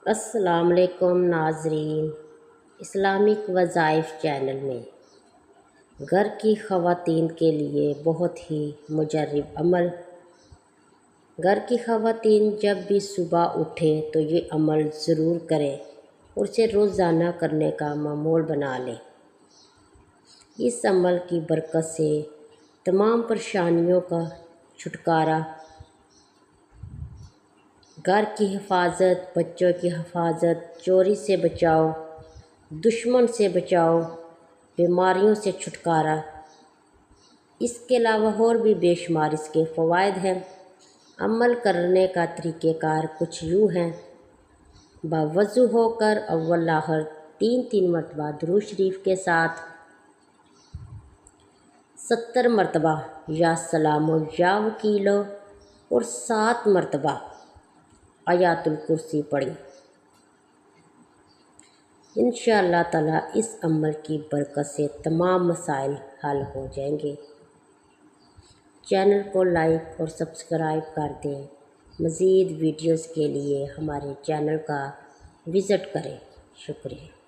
अस्सलाम वालेकुम नाज़रीन। इस्लामिक वज़ाइफ चैनल में घर की ख़वातीन के लिए बहुत ही मुजर्रब अमल। घर की ख़वातीन जब भी सुबह उठे तो ये अमल ज़रूर करें और उसे रोज़ाना करने का मामूल बना लें। इस अमल की बरकत से तमाम परेशानियों का छुटकारा, घर की हिफाजत, बच्चों की हिफाजत, चोरी से बचाव, दुश्मन से बचाव, बीमारियों से छुटकारा। इसके अलावा और भी बेशुमार इसके फ़वाइद हैं। अमल करने का तरीक़ेकार कुछ यूँ हैं। बावज़ू होकर अव्वल आखिर 3 मरतबा दुरूद शरीफ के साथ 70 मरतबा या सलामो या वकीलो और 7 मरतबा आयातुल कुर्सी पढ़ी। इंशाअल्लाह ताला इस अमल की बरकत से तमाम मसाइल हल हो जाएंगे। चैनल को लाइक और सब्सक्राइब कर दें। मज़ीद वीडियोज़ के लिए हमारे चैनल का विज़िट करें। शुक्रिया।